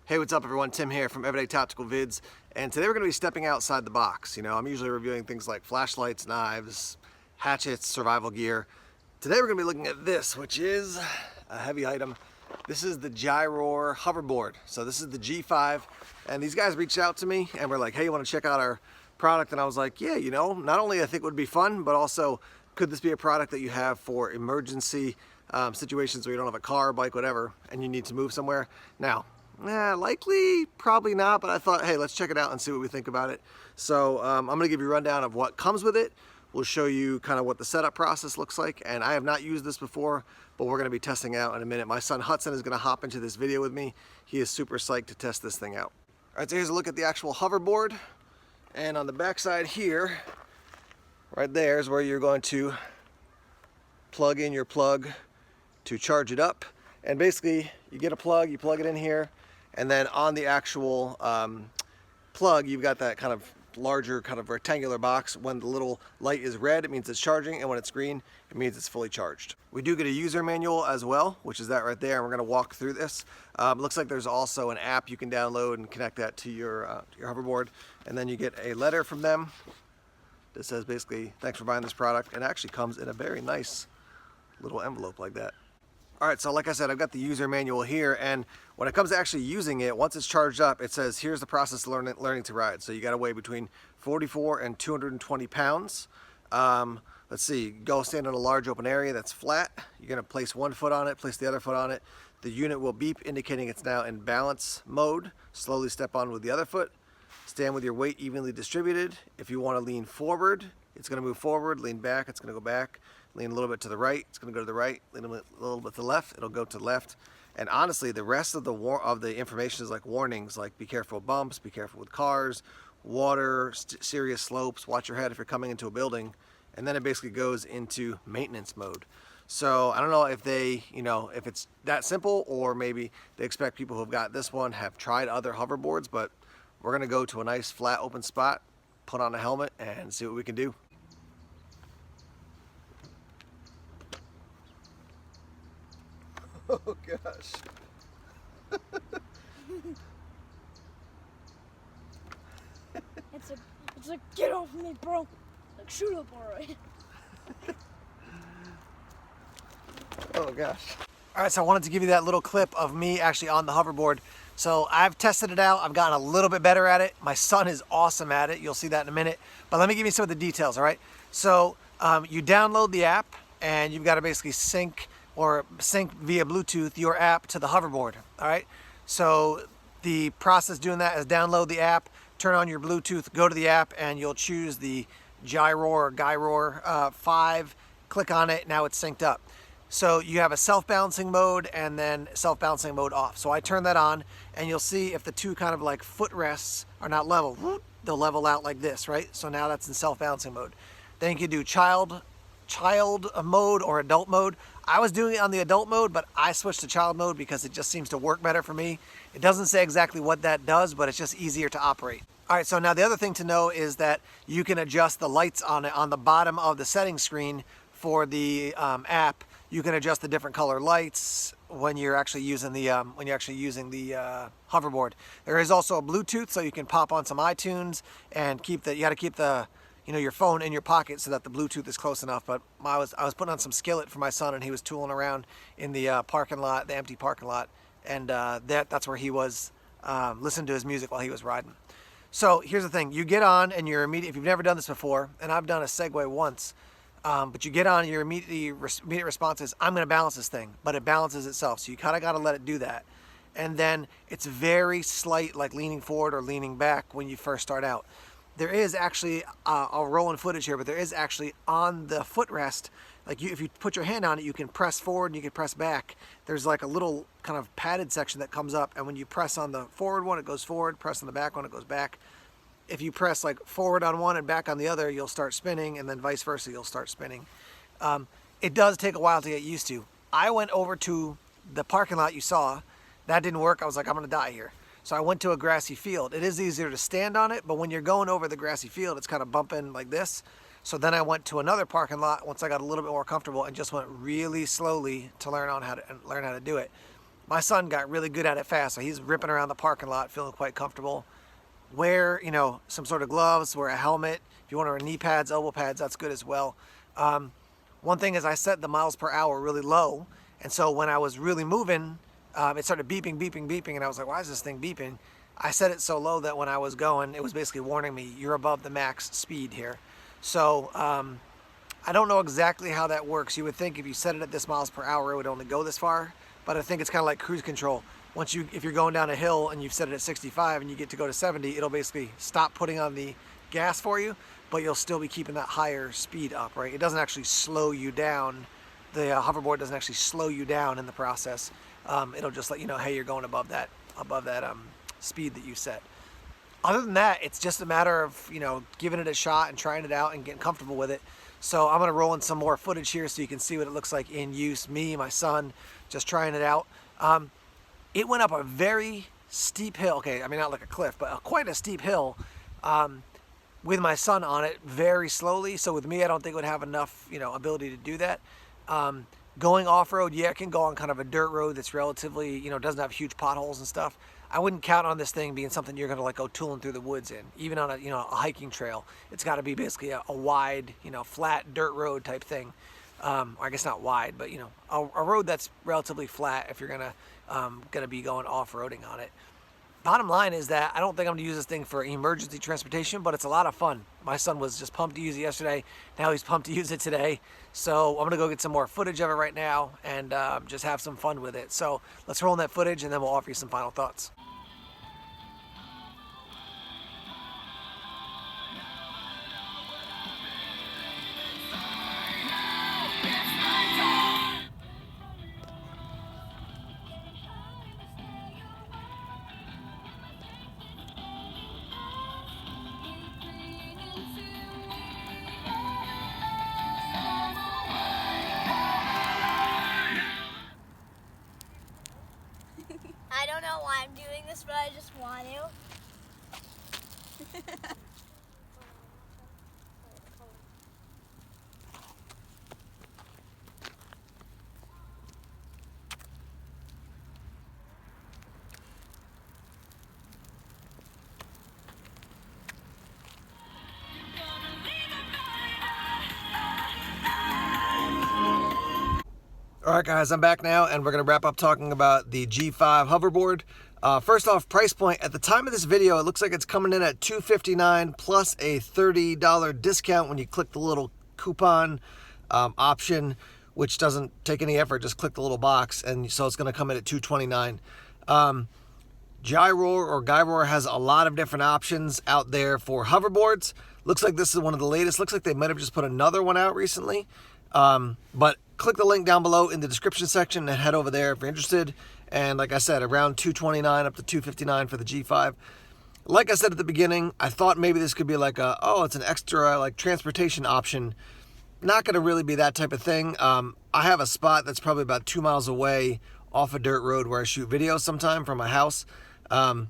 Hey, what's up everyone? Tim here from Everyday Tactical Vids, and today we're going to be stepping outside the box. You know, I'm usually reviewing things like flashlights, knives, hatchets, survival gear. Today we're going to be looking at this, which is a heavy item. This is the GYROOR Hoverboard. So this is the G5, and these guys reached out to me and were like, hey, you want to check out our product? And I was like, yeah, you know, not only I think it would be fun, but also could this be a product that you have for emergency situations where you don't have a car, bike, whatever, and you need to move somewhere? Now, likely, probably not, but I thought, hey, let's check it out and see what we think about it. So I'm going to give you a rundown of what comes with it. We'll show you kind of what the setup process looks like, and I have not used this before, but we're going to be testing out in a minute. My son Hudson is going to hop into this video with me. He is super psyched to test this thing out. All right, so here's a look at the actual hoverboard, and on the back side here, right there is where you're going to plug in your plug to charge it up. And basically, you get a plug, you plug it in here, and then on the actual plug, you've got that kind of larger, kind of rectangular box. When the little light is red, it means it's charging, and when it's green, it means it's fully charged. We do get a user manual as well, which is that right there, and we're gonna walk through this. Looks like there's also an app you can download and connect that to your hoverboard, and then you get a letter from them that says basically, thanks for buying this product, and it actually comes in a very nice little envelope like that. All right, so like I said, I've got the user manual here, and when it comes to actually using it, once it's charged up, it says, here's the process of learning to ride. So you gotta weigh between 44 and 220 pounds. Let's see, go stand in a large open area that's flat. You're gonna place one foot on it, place the other foot on it. The unit will beep, indicating it's now in balance mode. Slowly step on with the other foot. Stand with your weight evenly distributed. If you wanna lean forward, it's gonna move forward. Lean back, it's gonna go back. Lean a little bit to the right, it's going to go to the right. Lean a little bit to the left, it'll go to the left. And honestly, the rest of the information is like warnings, like be careful of bumps, be careful with cars, water, serious slopes, watch your head if you're coming into a building. And then it basically goes into maintenance mode. So I don't know if they, you know, if it's that simple, or maybe they expect people who've got this one have tried other hoverboards, but we're going to go to a nice flat open spot, put on a helmet, and see what we can do. Oh gosh. It's like, get off me, bro. Like, shoot up, alright. Oh gosh. Alright, so I wanted to give you that little clip of me actually on the hoverboard. So I've tested it out. I've gotten a little bit better at it. My son is awesome at it. You'll see that in a minute. But let me give you some of the details, alright? So you download the app, and you've got to basically sync via Bluetooth your app to the hoverboard. All right, so the process doing that is download the app, turn on your Bluetooth, go to the app, and you'll choose the GYROOR 5, click on it. Now it's synced up. So you have a self-balancing mode and then self-balancing mode off. So I turn that on, and you'll see if the two kind of like footrests are not level, they'll level out like this, right? So now that's in self-balancing mode. Then you can do child mode or adult mode. I was doing it on the adult mode, but I switched to child mode because it just seems to work better for me. It doesn't say exactly what that does, but it's just easier to operate. All right, so now the other thing to know is that you can adjust the lights on it on the bottom of the settings screen for the app. You can adjust the different color lights when you're actually using the hoverboard. There is also a Bluetooth, so you can pop on some iTunes and you got to keep the your phone in your pocket so that the Bluetooth is close enough. But I was putting on some skillet for my son, and he was tooling around in the parking lot, the empty parking lot, and that's where he was listening to his music while he was riding. So here's the thing: you get on, and you're immediate. If you've never done this before, and I've done a Segway once, but you get on, your immediate response is, "I'm going to balance this thing," but it balances itself. So you kind of got to let it do that, and then it's very slight, like leaning forward or leaning back when you first start out. There is actually, I'll roll in footage here, but there is actually on the footrest, like if you put your hand on it, you can press forward and you can press back. There's like a little kind of padded section that comes up, and when you press on the forward one, it goes forward, press on the back one, it goes back. If you press like forward on one and back on the other, you'll start spinning, and then vice versa, you'll start spinning. It does take a while to get used to. I went over to the parking lot you saw. That didn't work. I was like, I'm gonna die here. So I went to a grassy field. It is easier to stand on it, but when you're going over the grassy field, it's kind of bumping like this. So then I went to another parking lot once I got a little bit more comfortable, and just went really slowly to learn how to do it. My son got really good at it fast, so he's ripping around the parking lot, feeling quite comfortable. Wear, you know, some sort of gloves, wear a helmet. If you want to wear knee pads, elbow pads, that's good as well. One thing is I set the miles per hour really low, and so when I was really moving, it started beeping, beeping, beeping, and I was like, why is this thing beeping? I set it so low that when I was going, it was basically warning me, you're above the max speed here. So I don't know exactly how that works. You would think if you set it at this miles per hour, it would only go this far, but I think it's kind of like cruise control. If you're going down a hill and you've set it at 65 and you get to go to 70, it'll basically stop putting on the gas for you, but you'll still be keeping that higher speed up, right? It doesn't actually slow you down. The hoverboard doesn't actually slow you down in the process. It'll just let you know, hey, you're going above that speed that you set. Other than that, it's just a matter of, you know, giving it a shot and trying it out and getting comfortable with it. So I'm gonna roll in some more footage here so you can see what it looks like in use. Me, my son, just trying it out. It went up a very steep hill. Okay, I mean, not like a cliff, but quite a steep hill with my son on it very slowly. So with me, I don't think it would have enough, you know, ability to do that. Going off-road, yeah, it can go on kind of a dirt road that's relatively, you know, doesn't have huge potholes and stuff. I wouldn't count on this thing being something you're gonna like go tooling through the woods in. Even on a, you know, a hiking trail, it's gotta be basically a wide, you know, flat dirt road type thing. Or I guess not wide, but you know, a road that's relatively flat if you're gonna be going off-roading on it. Bottom line is that I don't think I'm gonna use this thing for emergency transportation, but it's a lot of fun. My son was just pumped to use it yesterday. Now he's pumped to use it today. So I'm gonna go get some more footage of it right now and just have some fun with it. So let's roll in that footage and then we'll offer you some final thoughts. I don't know why I'm doing this, but I just want to. All right, guys, I'm back now, and we're going to wrap up talking about the G5 hoverboard. First off, price point. At the time of this video, it looks like it's coming in at $259 plus a $30 discount when you click the little coupon option, which doesn't take any effort. Just click the little box, and so it's going to come in at $229. GYROOR has a lot of different options out there for hoverboards. Looks like this is one of the latest. Looks like they might have just put another one out recently. But click the link down below in the description section and head over there if you're interested. And like I said, around $229 up to $259 for the G5. Like I said at the beginning, I thought maybe this could be like it's an extra like transportation option. Not going to really be that type of thing. I have a spot that's probably about 2 miles away off a dirt road where I shoot videos sometime from my house. So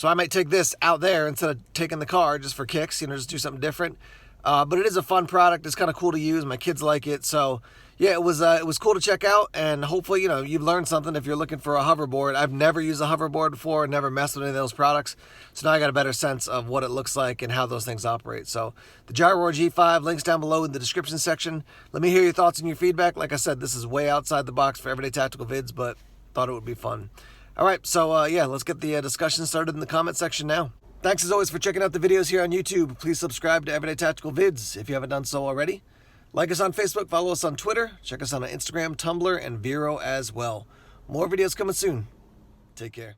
I might take this out there instead of taking the car just for kicks, you know, just do something different. But it is a fun product. It's kind of cool to use. My kids like it. So yeah, it was cool to check out, and hopefully, you know, you've learned something if you're looking for a hoverboard. I've never used a hoverboard before, never messed with any of those products. So now I got a better sense of what it looks like and how those things operate. So the GYROOR G5, links down below in the description section. Let me hear your thoughts and your feedback. Like I said, this is way outside the box for everyday tactical vids, but thought it would be fun. All right, so yeah, let's get the discussion started in the comment section now. Thanks as always for checking out the videos here on YouTube. Please subscribe to Everyday Tactical Vids if you haven't done so already. Like us on Facebook, follow us on Twitter, check us out on Instagram, Tumblr, and Vero as well. More videos coming soon. Take care.